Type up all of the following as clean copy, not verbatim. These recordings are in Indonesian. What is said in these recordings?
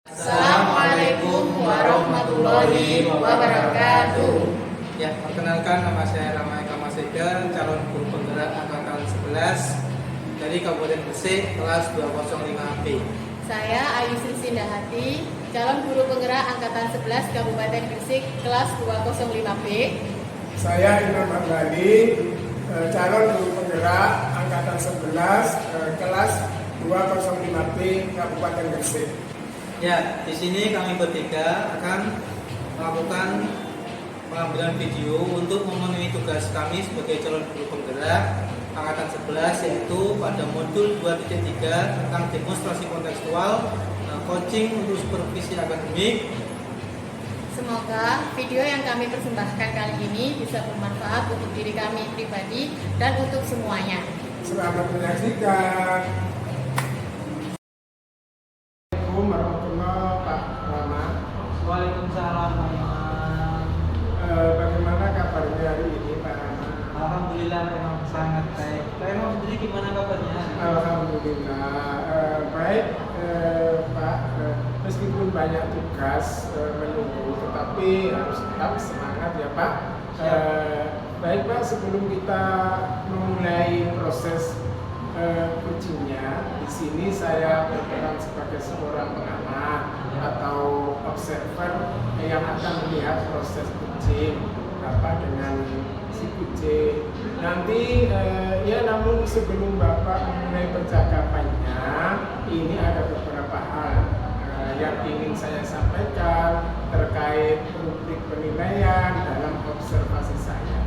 Assalamualaikum warahmatullahi wabarakatuh. Ya, perkenalkan nama saya Rama Eka Maseda, calon guru penggerak angkatan 11 dari Kabupaten Gresik, kelas 205B. Saya Ayu Sindahati, calon guru penggerak angkatan 11 Kabupaten Gresik, kelas 205B. Saya Imam Abdali, calon guru penggerak angkatan 11 kelas 205B Kabupaten Gresik. Ya, di sini kami bertiga akan melakukan pengambilan video untuk memenuhi tugas kami sebagai calon guru penggerak angkatan 11, yaitu pada modul 2.3 tentang demonstrasi kontekstual, coaching untuk supervisi akademik. Semoga video yang kami persembahkan kali ini bisa bermanfaat untuk diri kami pribadi dan untuk semuanya. Selamat menyaksikan. Assalamualaikum warahmatullahi Pak Rama. Waalaikumsalam. Bagaimana kabarnya hari ini Pak Rama? Alhamdulillah memang sangat baik. Pak Imam sendiri gimana kabarnya? Alhamdulillah baik Pak. Meskipun banyak tugas menunggu, tetapi harus tetap semangat ya Pak. Baik Pak, sebelum kita memulai proses coachingnya, di sini saya berperan sebagai seorang pengamat atau observer yang akan melihat proses coaching Bapak dengan si coaching. Nanti namun sebelum Bapak memulai percakapannya, ini ada beberapa hal yang ingin saya sampaikan terkait rubrik penilaian dalam observasi saya.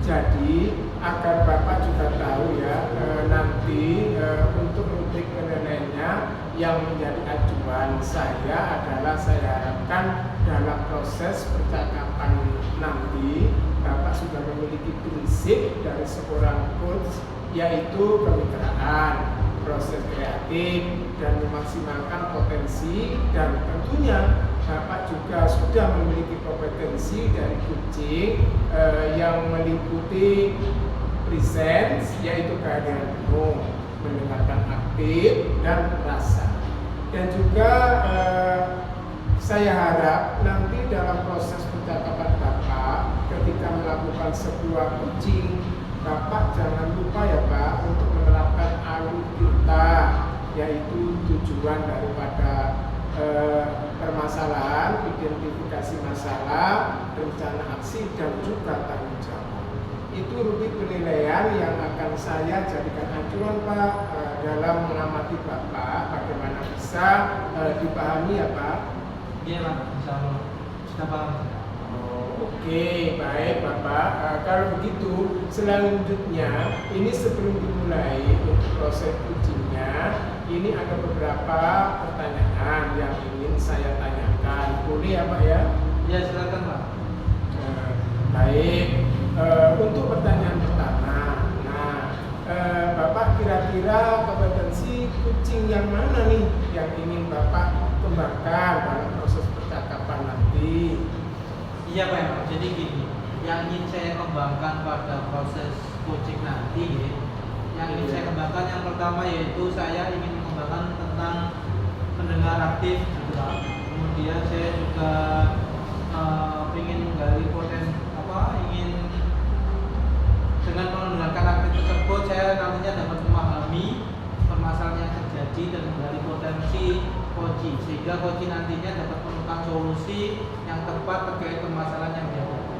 Jadi agar Bapak juga tahu ya, nanti untuk rubrik penilaiannya yang menjadi acuan saya adalah saya harapkan dalam proses percakapan nanti Bapak sudah memiliki prinsip dari seorang coach, yaitu kemitraan, proses kreatif, dan memaksimalkan potensi, dan tentunya Bapak juga sudah memiliki kompetensi dari coaching yang meliputi presence, yaitu kehadiran penuh, mendengarkan aktif, dan rasa. Dan juga saya harap nanti dalam proses percakapan Bapak ketika melakukan sebuah coaching, Bapak jangan lupa ya Pak untuk menerapkan alur kita, yaitu tujuan daripada permasalahan, identifikasi masalah, rencana aksi, dan juga tanggung jawab. Itu rubrik penilaian yang akan saya jadikan acuan Pak dalam mengamati Bapak, bagaimana bisa dipahami ya Pak? Iya Pak, insya Allah sudah paham. Oke, baik Bapak. Kalau begitu, selanjutnya ini sebelum dimulai untuk proses coachingnya, ini ada beberapa pertanyaan yang ingin saya tanyakan. Boleh ya Pak ya? Ya silakan Pak. Baik. Untuk pertanyaan pertama, Bapak kira-kira kompetensi coaching yang mana nih yang ingin Bapak kembangkan dalam proses percakapan nanti? Iya Pak, jadi gini, yang ingin saya kembangkan pada proses coaching nanti, yang ingin saya kembangkan yang pertama yaitu saya ingin mengembangkan tentang pendengar aktif, gitu Pak. Kemudian saya juga ingin menggali ingin dengan mendengarkan aktif tersebut saya nantinya dapat memahami permasalahan yang terjadi dan menggali potensi coaching, sehingga coaching nantinya dapat menemukan solusi yang tepat terkait permasalahan yang dihadapi.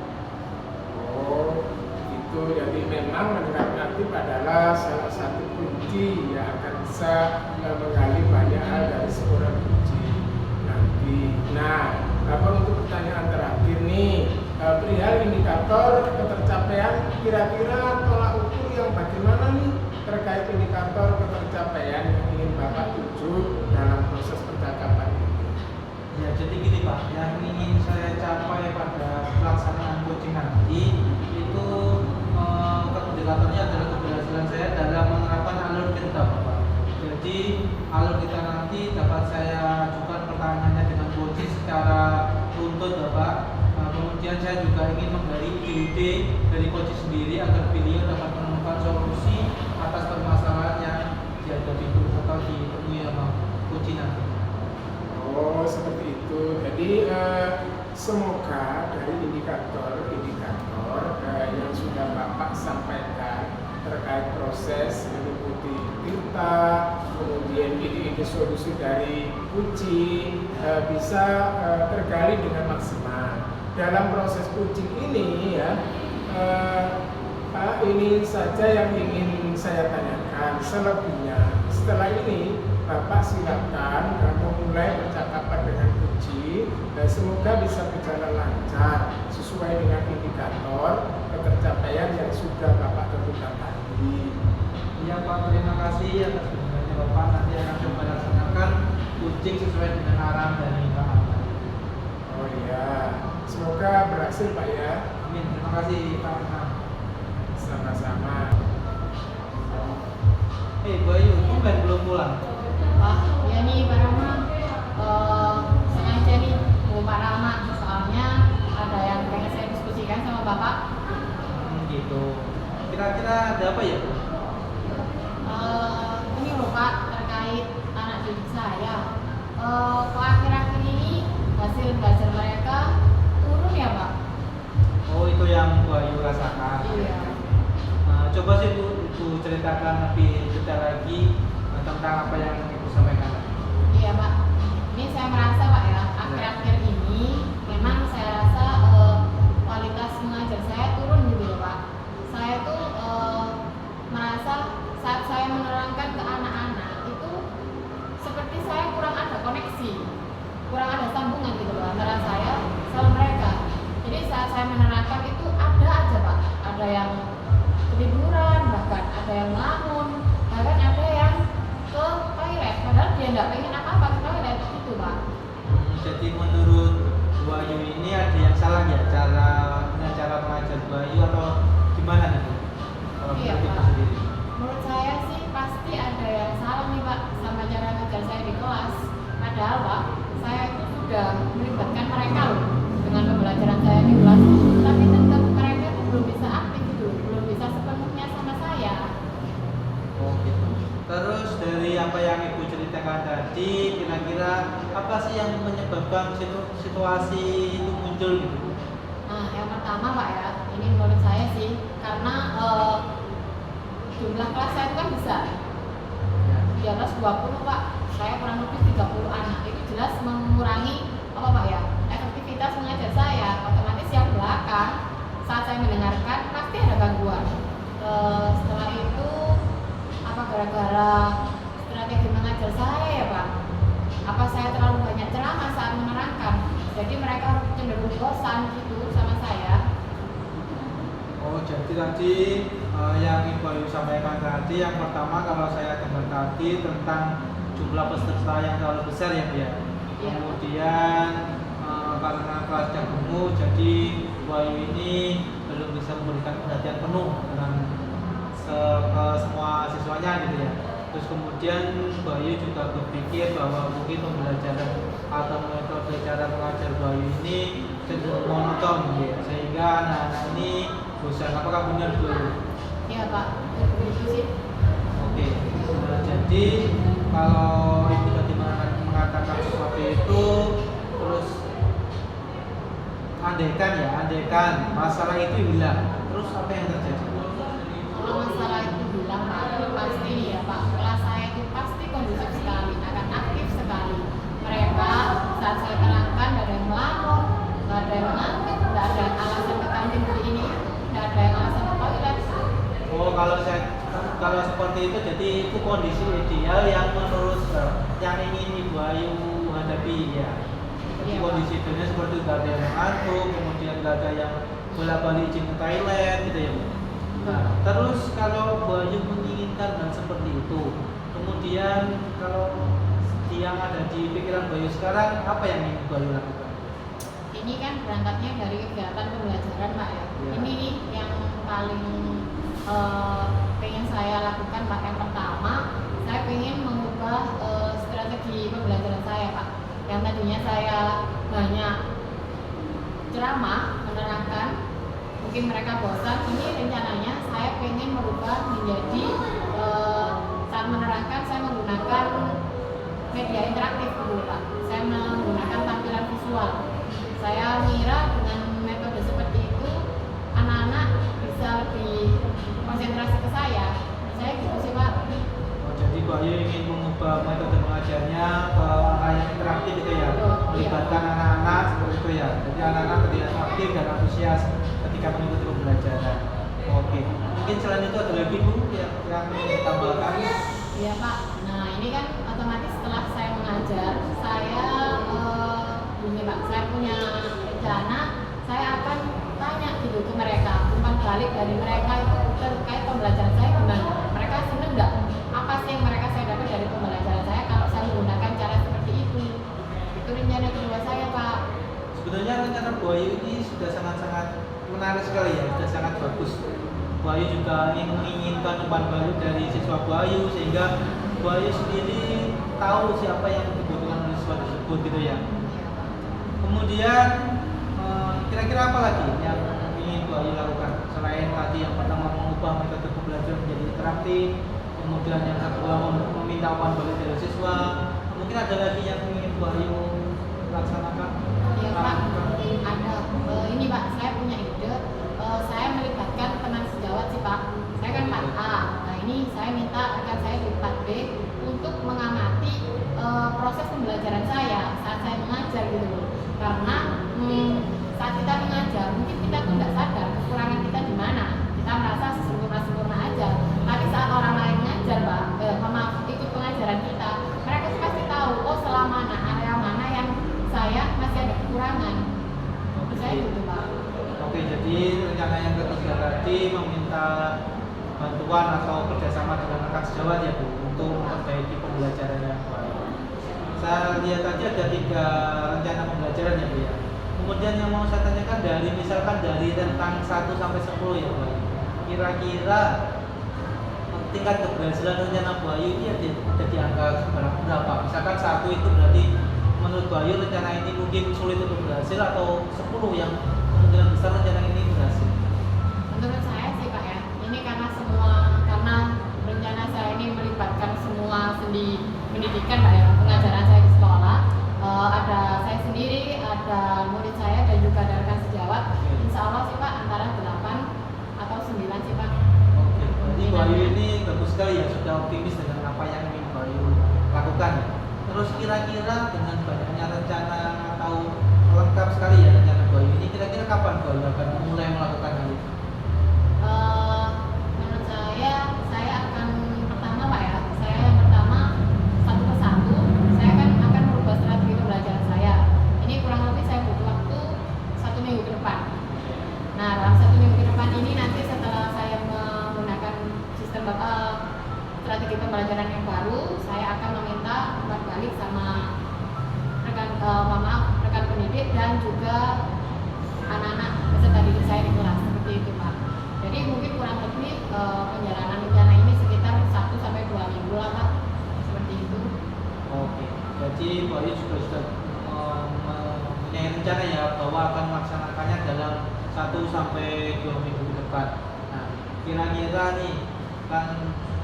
Oh, itu jadi memang mendengarkan aktif adalah salah satu kunci yang akan bisa menggali banyak hal dari seorang coaching nanti. Nah, untuk pertanyaan terakhir nih, perihal indikator ketercapaian, kira-kira tolak ukur yang bagaimana nih terkait indikator ketercapaian yang ingin Bapak tuju dalam proses percakapan ini? Ya, jadi gini Pak, yang ingin saya capai pada pelaksanaan coaching nanti itu indikatornya adalah keberhasilan saya dalam menerapkan alur kita Pak. Jadi alur kita nanti dapat saya ajukan pertanyaannya dengan coaching secara runtut Bapak. Kemudian saya juga ingin menggali ide dari coaching sendiri agar beliau dapat menemukan solusi atas permasalahan yang dihadapi atau ditemui sama coaching nanti. Oh, seperti itu. Jadi semoga dari indikator-indikator yang sudah Bapak sampaikan terkait proses meliputi tinta, kemudian ide-ide solusi dari kucing bisa tergali dengan maksimal. Dalam proses kucing ini ya, Pak, ini saja yang ingin saya tanyakan. Selebihnya, setelah ini Bapak silakan memulai percakapan dengan kucing. Semoga bisa berjalan lancar sesuai dengan indikator ketercapaian yang sudah Bapak tentukan tadi. Iya Pak, terima kasih atas kunjungannya Bapak. Nanti akan coba laksanakan kucing sesuai dengan arahan dari Pak Ahmad. Oh iya, semoga berhasil Pak ya. Amin. Terima kasih Pak Ahmad. Sama-sama. Bayu, tumben belum pulang. Pak, ya nih Pak Rama, sengaja nih Pak Rama, soalnya ada yang pengen saya diskusikan sama Bapak. Gitu. Kira-kira ada apa ya? Ini loh Pak, terkait anak didik saya. Kok akhir-akhir ini hasil belajar mereka turun ya Pak? Oh, itu yang Bayu rasakan. Iya. Coba sih Ibu ceritakan lebih detail lagi tentang apa yang Ibu sampaikan. Iya Pak, ini saya merasa Pak ya, akhir-akhir ini memang saya rasa kualitas mengajar saya turun gitu loh Pak. Saya tuh merasa saat saya menerangkan ke anak-anak itu seperti saya kurang ada koneksi, kurang ada sambungan gitu loh antara saya sama mereka. Jadi saat saya menerangkan itu ada aja Pak, ada yang ketiduran, bahkan ada yang ngelamun, bahkan ada yang ke toilet, padahal dia nggak pengen apa-apa ke toilet gitu Pak. Jadi menurut Bayu ini ada yang salah ya cara mengajar Bayu atau gimana nih? Kalau Iya, menurut Ibu Pak. sendiri? Menurut saya sih pasti ada yang salah nih Pak sama cara ngajar saya di kelas. Padahal Pak, saya itu sudah melibatkan mereka loh dengan pembelajaran saya di kelas, tapi tetap mereka itu belum bisa aktif gitu, belum bisa sepenuhnya sama saya. Oh gitu. Terus dari apa yang Ibu ceritakan tadi, kira-kira apa sih yang menyebabkan situasi itu muncul gitu? Nah, yang pertama Pak ya, ini menurut saya sih karena jumlah kelas saya itu kan besar, Ya. di atas 20 Pak, saya kurang lebih 30 anak, itu jelas mengurangi apa Pak ya, efektivitas mengajar saya. Otomatis yang belakang saat saya mendengarkan pasti ada gangguan. Setelah itu apa gara-gara strategi mengajar saya ya Pak, apa saya terlalu banyak ceramah saat menerangkan, jadi mereka cenderung bosan gitu sama saya. Oh, jadi tadi yang Ibu Ayu sampaikan tadi, yang pertama kalau saya dengar tadi tentang jumlah peserta yang terlalu besar ya Bu ya. Iya. Kemudian karena kelasnya gemuk, jadi Bu Ayu ini belum bisa memberikan perhatian penuh dengan ke semua siswanya gitu ya. Terus kemudian Bu Ayu juga berpikir bahwa mungkin pembelajaran atau metode cara mengajar Bu Ayu ini cenderung monoton gitu ya, sehingga anak-anak ini bosan. Apakah benar Bu Ayu? Iya Pak, begitu sih. Oke. Jadi kalau Ibu tadi mengatakan seperti itu, terus andaikan masalah itu hilang, terus apa yang terjadi? Kalau masalah itu bilang Pak, pasti ya Pak, kelas saya itu pasti kondusif sekali, akan aktif sekali. Mereka saat saya terangkan nggak ada yang melamun, nggak ada yang ngantuk, nggak ada yang alasan ke kantin beli ini, nggak ada yang alasan ke toilet. Oh, kalau seperti itu, jadi itu kondisi ideal yang menurut yang ingin Ibu Ayu hadapi ya. Jadi Iya, kondisi idealnya seperti nggak ada yang ngantuk, kemudian nggak ada yang bolak-balik izin ke toilet gitu ya Bu. Nah, terus kalau Bu Ayu menginginkan hal seperti itu, kemudian kalau yang ada di pikiran Bu Ayu sekarang, apa yang ingin Bu Ayu lakukan? Ini kan berangkatnya dari kegiatan pembelajaran Pak ya. Ya. Ini nih yang paling pengen saya lakukan Pak. Yang pertama, saya pengen mengubah strategi pembelajaran saya Pak. Yang tadinya saya banyak ceramah, menerangkan, mungkin mereka bosan. Ini rencananya saya pengen merubah menjadi saat menerangkan saya menggunakan media interaktif dulu Pak. Saya menggunakan tampilan visual. Saya mengira dengan metode seperti itu anak-anak bisa lebih konsentrasi ke saya. Saya gitu sih Pak. Oh, jadi Mbak Ayu ingin mengubah metode mengajarnya ke arah yang interaktif gitu ya, Betul, iya. melibatkan anak-anak seperti itu ya. Jadi anak-anak terlihat aktif dan antusias ketika mengikuti pembelajaran. Oke, mungkin selain itu ada lagi Bu yang ingin tambahkan? Iya Pak. Nah ini kan otomatis setelah saya mengajar, saya ini Pak, saya punya rencana, saya akan tanya gitu ke mereka, umpan balik dari mereka itu terkait pembelajaran saya gimana. Mereka seneng nggak? Apa sih yang mereka saya dapat dari pembelajaran saya kalau saya menggunakan cara seperti itu? Itu rencana kedua saya Pak. Sebenarnya rencana Bu Ayu ini sudah sangat-sangat menarik sekali ya, sudah sangat bagus. Bu Ayu juga ingin menginginkan umpan balik dari siswa Bu Ayu sehingga Bu Ayu sendiri tahu siapa yang dibutuhkan oleh siswa tersebut gitu ya. Kemudian kira-kira apa lagi yang ingin Bu Ayu lakukan selain tadi yang pertama mengubah metode pembelajaran menjadi interaktif, kemudian yang kedua meminta umpan balik dari siswa, mungkin ada lagi yang ingin Bu Ayu laksanakan? Iya Pak, ada. Ini Pak, saya punya ide. Saya melibatkan teman sejawat sih Pak. Saya kan part A. Nah ini saya minta rekan saya di part B untuk mengamati proses pembelajaran saya saat saya mengajar gitu loh. Karena saat kita mengajar mungkin kita tuh nggak sadar kekurangan kita di mana. Kita merasa sempurna aja. Tapi saat orang lain mengajar Pak, ikut pengajaran kita, mereka tuh pasti tahu oh selama mana area mana yang saya masih ada kekurangan. Saya gitu Pak. Oke, jadi rencana yang ketiga tadi meminta bantuan atau kerjasama dengan rekan sejawat ya Bu untuk memperbaiki pembelajaran yang baik. Saya lihat tadi ada 3 rencana pembelajaran ya Bu ya. Kemudian yang mau saya tanyakan dari misalkan dari rentang 1 sampai 10 ya Bu. Kira-kira tingkat keberhasilan rencana Bu Ayu ini ada di angka berapa? Misalkan 1 itu berarti menurut Bu Ayu rencana ini mungkin sulit untuk berhasil atau 10 yang kemungkinan besar rencana ini berhasil? Menurut saya sih Pak ya, ini karena rencana saya ini melibatkan semua sendi pendidikan Pak ya, pengajaran saya di sekolah. Ada saya sendiri, ada murid saya dan juga ada rekan sejawat. Insya Allah sih Pak antara 8 atau 9 sih Pak. Oke, berarti Bu Ayu ini bagus sekali ya, sudah optimis dengan apa yang ingin Bu Ayu lakukan. Terus kira-kira dengan banyaknya rencana atau lengkap sekali ya rencana Bu Ayu ini, kira-kira kapan Bu Ayu akan mulai melakukan hal itu? Menurut saya akan pertama Pak ya, saya yang pertama satu persatu, saya akan merubah strategi pembelajaran saya. Ini kurang lebih saya butuh waktu 1 minggu ke depan. Nah dalam 1 minggu ke depan ini nanti setelah saya menggunakan sistem strategi pembelajaran yang baru, saya akan meminta umpan balik sama rekan pendidik dan juga anak-anak peserta didik saya di kelas seperti itu Pak. Jadi mungkin kurang lebih penjalanan rencana ini sekitar 1 sampai 2 minggu lah Pak, seperti itu. Oke, jadi Bu Ayu juga sudah mempunyai rencana ya bahwa akan melaksanakannya dalam 1 sampai 2 minggu ke depan. Nah, kira-kira nih kan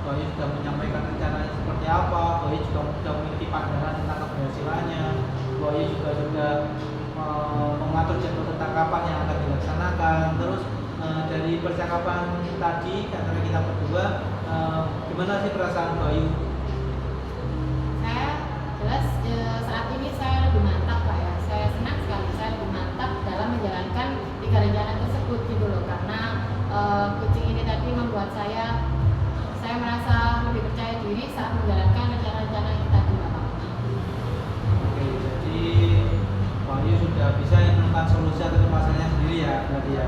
Bu Ayu sudah menyampaikan rencananya seperti apa, Bu Ayu juga sudah memiliki pandangan tentang keberhasilannya, Bu Ayu juga sudah mengatur jadwal tentang kapan yang akan dilaksanakan. Terus dari percakapan tadi antara kita berdua, gimana sih perasaan Bu Ayu? Saya jelas saat ini saya lebih mantap Pak ya. Saya senang sekali, saya lebih mantap dalam menjalankan 3 rencana tersebut gitu loh. Karena coaching ini tadi membuat saya merasa lebih percaya diri saat menjalankan rencana-rencana yang kita buat Pak. Oke, jadi Bu Ayu sudah bisa menemukan solusi atau masalahnya sendiri ya berarti ya.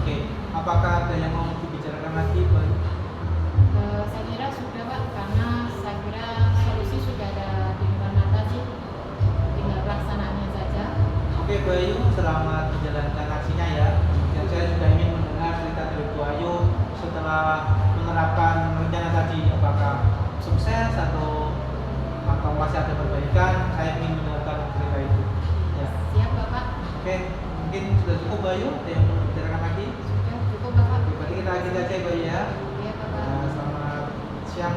Oke, apakah ada yang mau dibicarakan lagi Bu Ayu? Saya kira sudah Pak, karena saya kira solusi sudah ada di depan mata sih, tinggal pelaksanaannya saja. Oke Bu Ayu, selamat menjalankan aksinya ya. Dan saya juga ingin mendengar cerita dari Bu Ayu setelah menerapkan rencana tadi, apakah sukses atau masih ada perbaikan. Saya ingin mendengarkan cerita itu ya. Siap Bapak? Oke, mungkin sudah cukup Bu Ayu, ada yang mau dibicarakan lagi? Sudah cukup Bapak. Oke, berarti kita akhiri aja Bu Ayu ya. Iya Bapak. Selamat siang.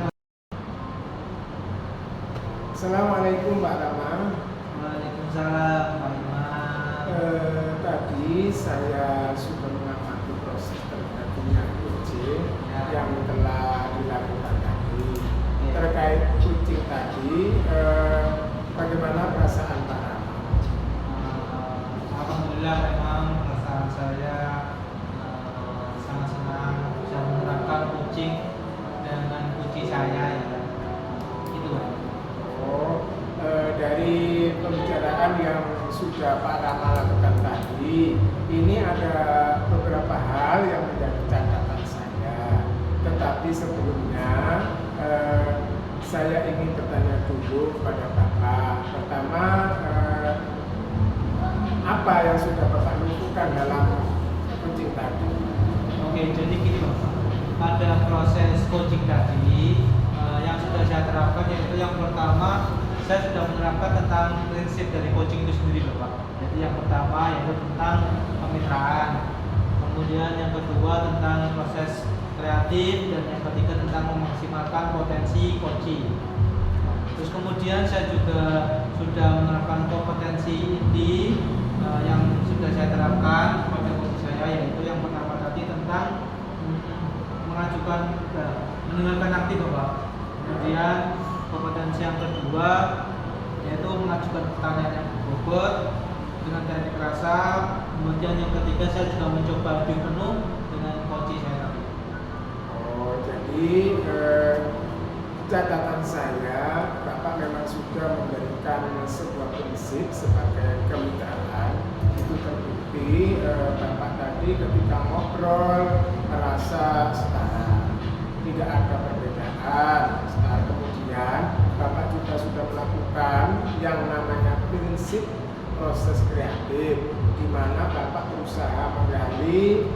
Assalamualaikum Pak Rama. Waalaikumsalam Pak Imam. Tadi saya sudah mengamati proses terjadinya kucing yang telah dilakukan tadi. Terkait kucing tadi, bagaimana perasaan Pak Rama? Alhamdulillah memang perasaan saya sangat senang bisa menerapkan kucing dengan kucing saya ya. Itu Pak. Dari pembicaraan yang sudah Pak Rama lakukan tadi, ini ada beberapa hal yang menjadi catatan saya. Tetapi sebelumnya saya ingin bertanya dulu kepada Bapak. Pertama, apa yang sudah Bapak lakukan dalam kucing tadi? Oke, jadi gini Bapak. Pada proses coaching tadi yang sudah saya terapkan yaitu yang pertama saya sudah menerapkan tentang prinsip dari coaching itu sendiri Bapak. Jadi yang pertama yaitu tentang kemitraan. Kemudian yang kedua tentang proses kreatif dan yang ketiga tentang memaksimalkan potensi coaching. Terus kemudian saya juga sudah menerapkan kompetensi inti yang sudah saya terapkan pada coaching saya, yaitu yang pertama tadi tentang mengajukan mendengarkan aktif Bapak. Kemudian kompetensi yang kedua yaitu mengajukan pertanyaan yang berbobot dengan teknik rasa. Kemudian yang ketiga saya juga mencoba lebih penuh dengan coaching saya tadi. Jadi catatan saya, Bapak memang sudah memberikan sebuah prinsip sebagai kemitraan. Itu terbukti Bapak tadi ketika ngobrol merasa setara, tidak ada perbedaan. Kemudian Bapak juga sudah melakukan yang namanya prinsip proses kreatif, di mana Bapak berusaha menggali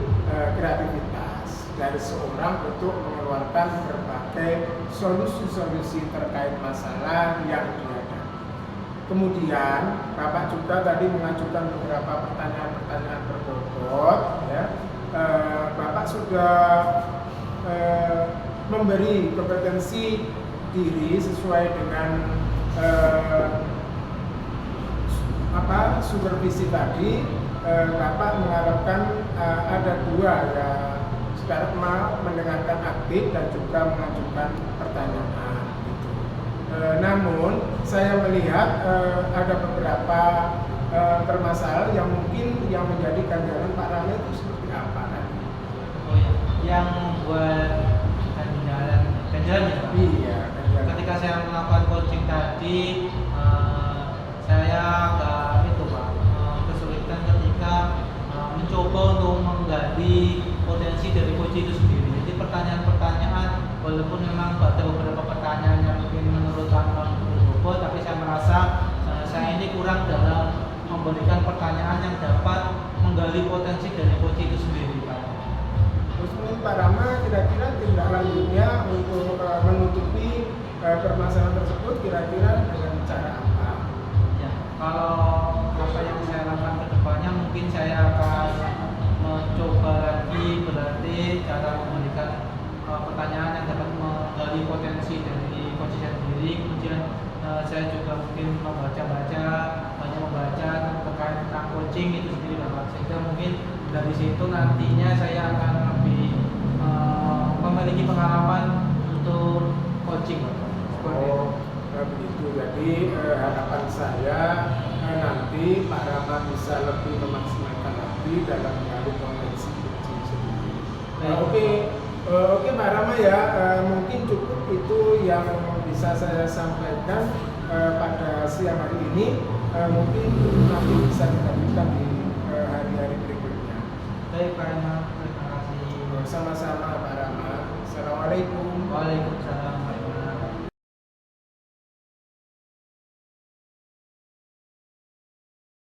kreativitas dari seorang untuk mengeluarkan berbagai solusi-solusi terkait masalah yang dihadapi. Kemudian Bapak juga tadi mengajukan beberapa pertanyaan-pertanyaan berbobot, ya. Bapak sudah memberi kompetensi diri sesuai dengan supervisi tadi. Bapak mengharapkan ada dua ya, sekarang mendengarkan aktif dan juga mengajukan pertanyaan gitu. Namun saya melihat ada beberapa permasalahan yang mungkin yang menjadi ganjalan Pak Rama itu seperti apa tadi? Oh ya, yang buat ganjalan ya Pak? Iya, ganjalan. Ketika saya melakukan coaching tadi, saya itu Pak, kesulitan ketika mencoba untuk menggali potensi dari coaching itu sendiri. Jadi pertanyaan-pertanyaan, walaupun memang ada beberapa pertanyaan yang mungkin menurut Anda berbobot, tapi saya merasa saya ini kurang dalam memberikan pertanyaan yang dapat menggali potensi dari coaching itu sendiri Pak. Terus mungkin Pak Rama kira-kira tindak lanjutnya untuk menutupi permasalahan tersebut kira-kira dengan cara apa? Ya, kalau apa yang saya lakukan ke depannya mungkin saya akan mencoba lagi berarti cara memberikan pertanyaan yang dapat menggali potensi dari coach saya sendiri. Kemudian saya juga mungkin membaca-baca, banyak membaca terkait tentang coaching itu sendiri Bapak. Sehingga mungkin dari situ nantinya saya akan lebih memiliki pengalaman untuk coaching Bapak. Begitu. Jadi harapan saya nanti Pak Rama bisa lebih memaksimalkan lagi dalam menggali potensi coaching sendiri. Oke Pak Rama ya, mungkin cukup itu yang bisa saya sampaikan pada siang hari ini. Mungkin nanti bisa kita lanjutkan di hari-hari berikutnya. Baik Pak Rama, terima kasih. Sama-sama Pak Rama. Assalamualaikum. Waalaikumsalam.